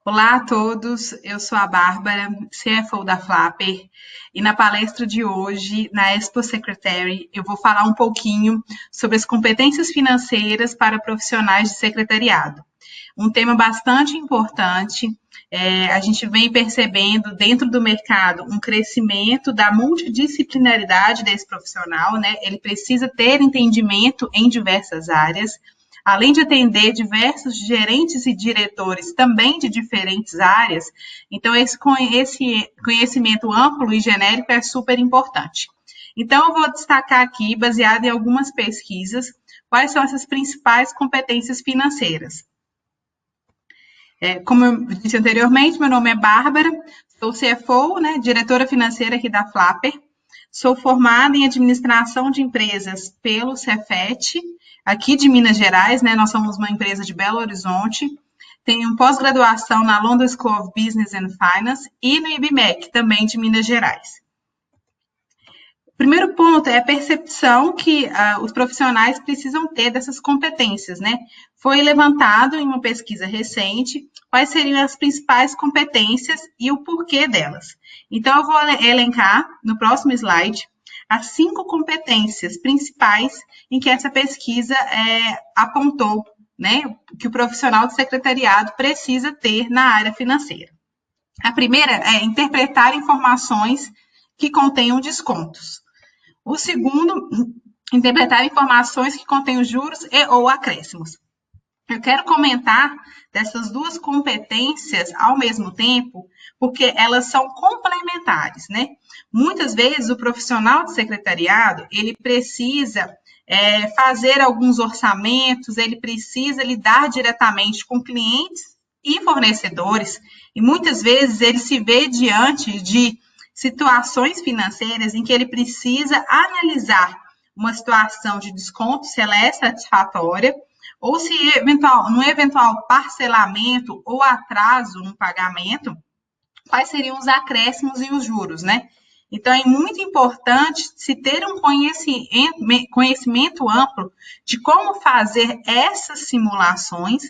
Olá a todos, eu sou a Bárbara, CFO da Flapper, e na palestra de hoje, na Expo Secretary, eu vou falar um pouquinho sobre as competências financeiras para profissionais de secretariado. Um tema bastante importante, a gente vem percebendo dentro do mercado um crescimento da multidisciplinaridade desse profissional, né? Ele precisa ter entendimento em diversas áreas, além de atender diversos gerentes e diretores também de diferentes áreas, então esse conhecimento amplo e genérico é super importante. Então, eu vou destacar aqui, baseado em algumas pesquisas, quais são essas principais competências financeiras. Como eu disse anteriormente, meu nome é Bárbara, sou CFO, né, diretora financeira aqui da Flapper, sou formada em administração de empresas pelo Cefet, aqui de Minas Gerais, né, nós somos uma empresa de Belo Horizonte, tenho pós-graduação na London School of Business and Finance e no IBMEC, também de Minas Gerais. O primeiro ponto é a percepção que os profissionais precisam ter dessas competências, né? Foi levantado em uma pesquisa recente quais seriam as principais competências e o porquê delas. Então, eu vou elencar no próximo slide as 5 competências principais em que essa pesquisa apontou, né, que o profissional de secretariado precisa ter na área financeira. A primeira é interpretar informações que contenham descontos. O segundo, interpretar informações que contenham juros e ou acréscimos. Eu quero comentar dessas duas competências ao mesmo tempo, porque elas são complementares, né? Muitas vezes o profissional de secretariado, ele precisa fazer alguns orçamentos, ele precisa lidar diretamente com clientes e fornecedores, e muitas vezes ele se vê diante de situações financeiras em que ele precisa analisar uma situação de desconto, se ela é satisfatória, ou se no eventual parcelamento ou atraso no pagamento, quais seriam os acréscimos e os juros, né? Então, é muito importante se ter um conhecimento amplo de como fazer essas simulações,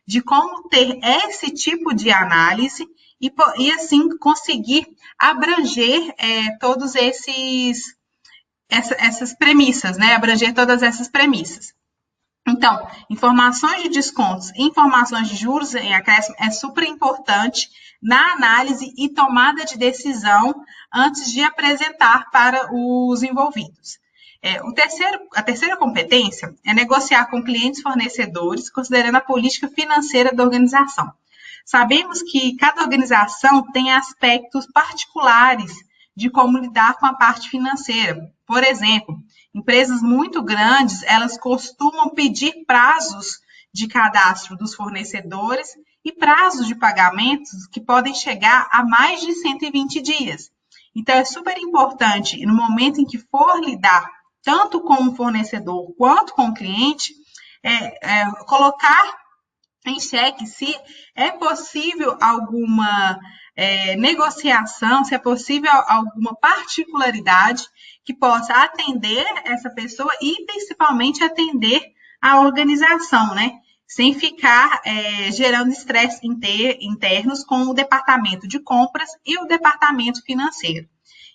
de como ter esse tipo de análise e assim, conseguir abranger todos essas premissas, né? Abranger todas essas premissas. Então, informações de descontos, informações de juros em acréscimo é super importante na análise e tomada de decisão antes de apresentar para os envolvidos. A terceira competência é negociar com clientes fornecedores, considerando a política financeira da organização. Sabemos que cada organização tem aspectos particulares de como lidar com a parte financeira. Por exemplo, empresas muito grandes, elas costumam pedir prazos de cadastro dos fornecedores e prazos de pagamentos que podem chegar a mais de 120 dias. Então, é super importante, no momento em que for lidar tanto com o fornecedor quanto com o cliente, colocar em xeque se é possível alguma negociação, se é possível alguma particularidade que possa atender essa pessoa e principalmente atender a organização, né? Sem ficar gerando estresse internos com o departamento de compras e o departamento financeiro.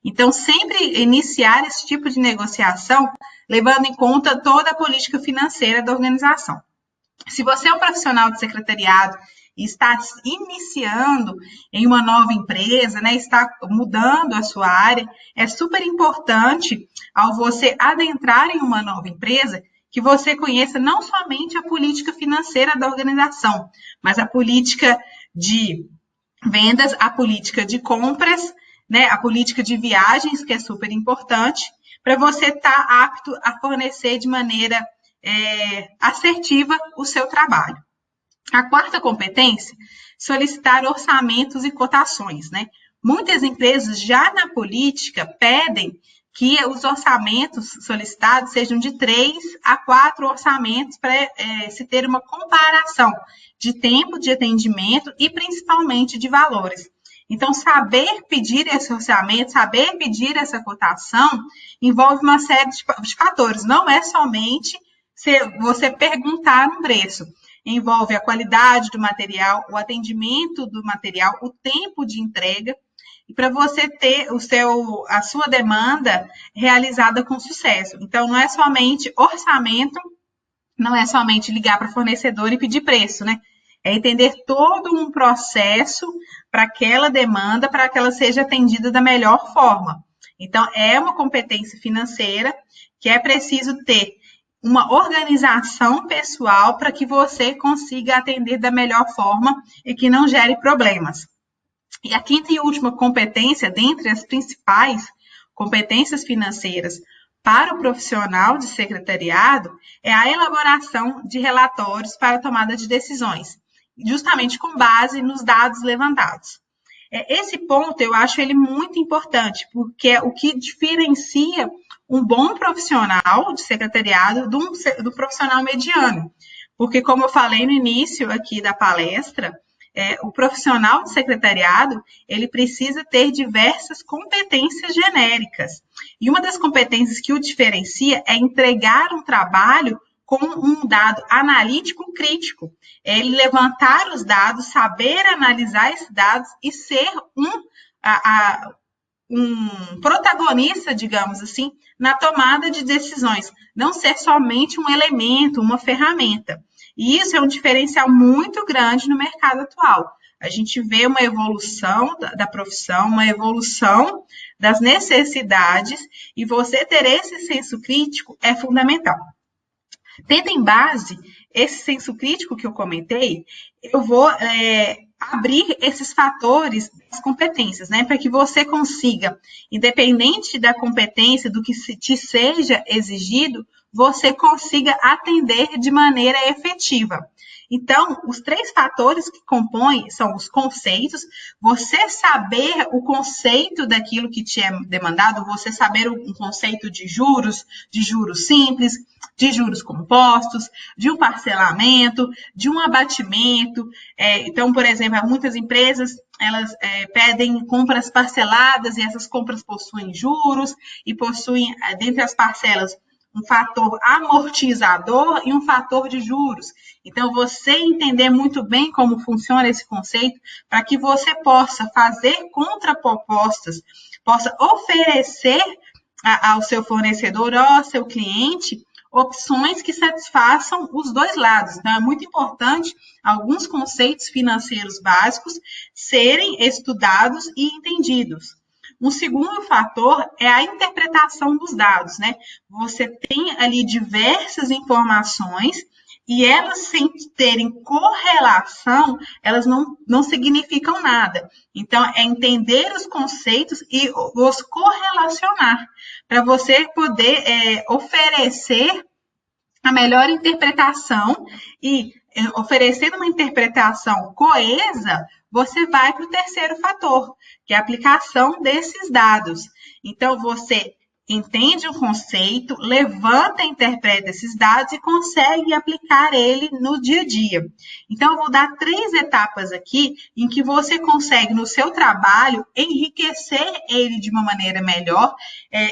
Então, sempre iniciar esse tipo de negociação levando em conta toda a política financeira da organização. Se você é um profissional de secretariado e está iniciando em uma nova empresa, né, está mudando a sua área, é super importante, ao você adentrar em uma nova empresa, que você conheça não somente a política financeira da organização, mas a política de vendas, a política de compras, né, a política de viagens, que é super importante, para você estar apto a fornecer de maneira assertiva o seu trabalho. A quarta competência, solicitar orçamentos e cotações, né? Muitas empresas já na política pedem que os orçamentos solicitados sejam de 3 a 4 orçamentos para se ter uma comparação de tempo de atendimento e principalmente de valores. Então, saber pedir esse orçamento, saber pedir essa cotação, envolve uma série de fatores. Não é somente você perguntar um preço. envolve a qualidade do material, o atendimento do material, o tempo de entrega, e para você ter a sua demanda realizada com sucesso. Então, não é somente orçamento, não é somente ligar para o fornecedor e pedir preço, né? É entender todo um processo para aquela demanda, para que ela seja atendida da melhor forma. Então, é uma competência financeira que é preciso ter uma organização pessoal para que você consiga atender da melhor forma e que não gere problemas. E a quinta e última competência, dentre as principais competências financeiras para o profissional de secretariado, é a elaboração de relatórios para tomada de decisões, justamente com base nos dados levantados. Esse ponto eu acho ele muito importante, porque é o que diferencia um bom profissional de secretariado do profissional mediano. Porque, como eu falei no início aqui da palestra, o profissional de secretariado, ele precisa ter diversas competências genéricas. E uma das competências que o diferencia é entregar um trabalho com um dado analítico crítico. É ele levantar os dados, saber analisar esses dados e ser um protagonista, digamos assim, na tomada de decisões. Não ser somente um elemento, uma ferramenta. E isso é um diferencial muito grande no mercado atual. A gente vê uma evolução da profissão, uma evolução das necessidades, e você ter esse senso crítico é fundamental. Tendo em base esse senso crítico que eu comentei, eu vou abrir esses fatores das competências, né, para que você consiga, independente da competência, do que te seja exigido, você consiga atender de maneira efetiva. Então, os 3 fatores que compõem são os conceitos, você saber o conceito daquilo que te é demandado, você saber um conceito de juros simples, de juros compostos, de um parcelamento, de um abatimento. Então, por exemplo, muitas empresas, elas pedem compras parceladas e essas compras possuem juros e possuem, dentre as parcelas, um fator amortizador e um fator de juros. Então, você entender muito bem como funciona esse conceito para que você possa fazer contrapropostas, possa oferecer ao seu fornecedor ou ao seu cliente opções que satisfaçam os 2 lados. Então, é muito importante alguns conceitos financeiros básicos serem estudados e entendidos. Um segundo fator é a interpretação dos dados, né? Você tem ali diversas informações e elas, sem terem correlação, elas não significam nada. Então, é entender os conceitos e os correlacionar, para você poder oferecer a melhor interpretação e, oferecendo uma interpretação coesa, você vai para o terceiro fator, que é a aplicação desses dados. Então, você entende o conceito, levanta e interpreta esses dados e consegue aplicar ele no dia a dia. Então, eu vou dar 3 etapas aqui em que você consegue, no seu trabalho, enriquecer ele de uma maneira melhor,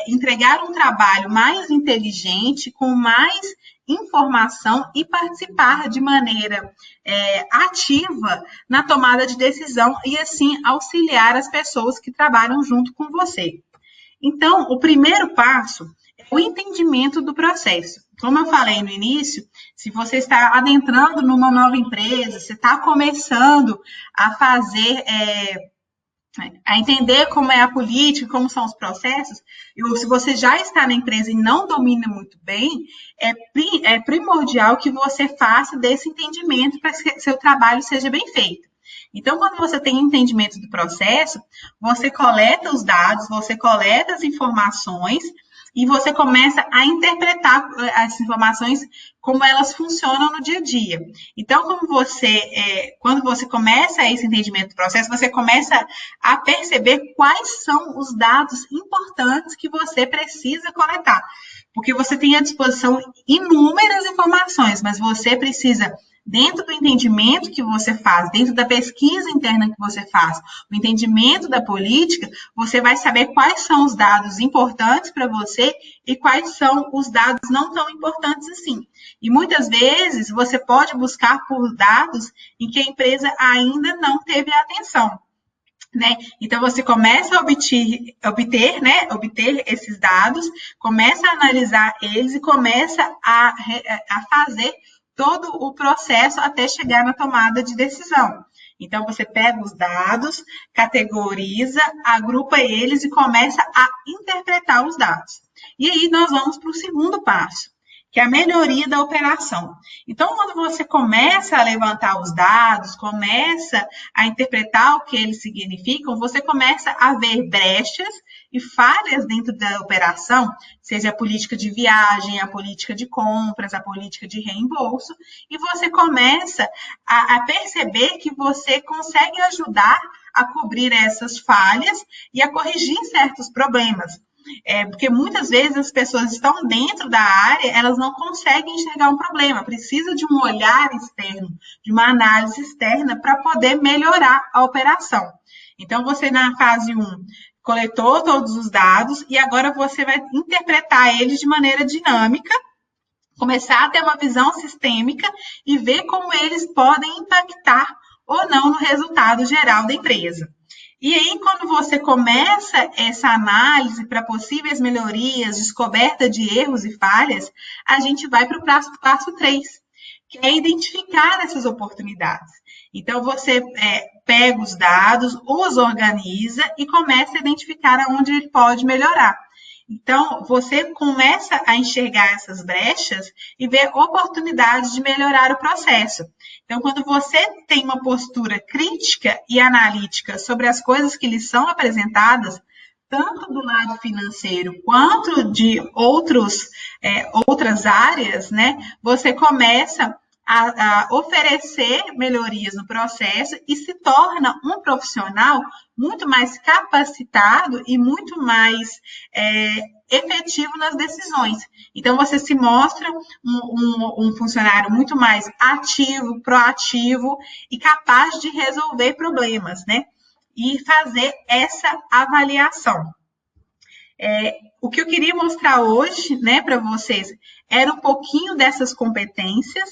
entregar um trabalho mais inteligente, com mais informação e participar de maneira ativa na tomada de decisão e, assim, auxiliar as pessoas que trabalham junto com você. Então, o primeiro passo é o entendimento do processo. Como eu falei no início, se você está adentrando numa nova empresa, você está começando a fazer, a entender como é a política, como são os processos, ou se você já está na empresa e não domina muito bem, é primordial que você faça desse entendimento para que seu trabalho seja bem feito. Então, quando você tem entendimento do processo, você coleta os dados, você coleta as informações e você começa a interpretar as informações como elas funcionam no dia a dia. Então, quando você começa esse entendimento do processo, você começa a perceber quais são os dados importantes que você precisa coletar. Porque você tem à disposição inúmeras informações, mas você precisa dentro do entendimento que você faz, dentro da pesquisa interna que você faz, o entendimento da política, você vai saber quais são os dados importantes para você e quais são os dados não tão importantes assim. E muitas vezes você pode buscar por dados em que a empresa ainda não teve atenção. Né? Então, você começa a obter esses dados, começa a analisar eles e começa a fazer todo o processo até chegar na tomada de decisão. Então, você pega os dados, categoriza, agrupa eles e começa a interpretar os dados. E aí, nós vamos para o segundo passo, que é a melhoria da operação. Então, quando você começa a levantar os dados, começa a interpretar o que eles significam, você começa a ver brechas e falhas dentro da operação, seja a política de viagem, a política de compras, a política de reembolso, e você começa a perceber que você consegue ajudar a cobrir essas falhas e a corrigir certos problemas. Porque muitas vezes as pessoas estão dentro da área, elas não conseguem enxergar um problema, precisa de um olhar externo, de uma análise externa para poder melhorar a operação. Então, você na fase 1 coletou todos os dados e agora você vai interpretar eles de maneira dinâmica, começar a ter uma visão sistêmica e ver como eles podem impactar ou não no resultado geral da empresa. E aí, quando você começa essa análise para possíveis melhorias, descoberta de erros e falhas, a gente vai para o passo 3, que é identificar essas oportunidades. Então, você pega os dados, os organiza e começa a identificar aonde ele pode melhorar. Então, você começa a enxergar essas brechas e ver oportunidades de melhorar o processo. Então, quando você tem uma postura crítica e analítica sobre as coisas que lhe são apresentadas, tanto do lado financeiro quanto de outras áreas, né, você começa a oferecer melhorias no processo e se torna um profissional muito mais capacitado e muito mais efetivo nas decisões. Então, você se mostra um funcionário muito mais ativo, proativo e capaz de resolver problemas, né? E fazer essa avaliação. O que eu queria mostrar hoje, né, para vocês, era um pouquinho dessas competências.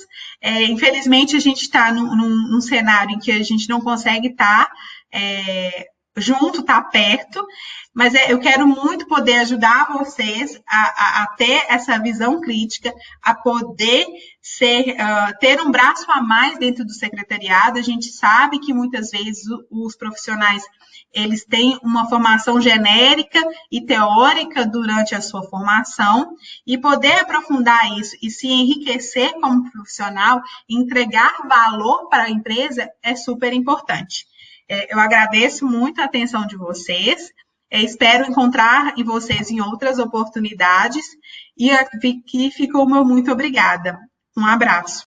Infelizmente, a gente está num cenário em que a gente não consegue estar junto, estar perto, mas eu quero muito poder ajudar vocês a ter essa visão crítica, a poder ter um braço a mais dentro do secretariado. A gente sabe que muitas vezes os profissionais eles têm uma formação genérica e teórica durante a sua formação, e poder aprofundar isso e se enriquecer como profissional, entregar valor para a empresa é super importante. Eu agradeço muito a atenção de vocês, espero encontrar vocês em outras oportunidades, e aqui fica o meu muito obrigada. Um abraço.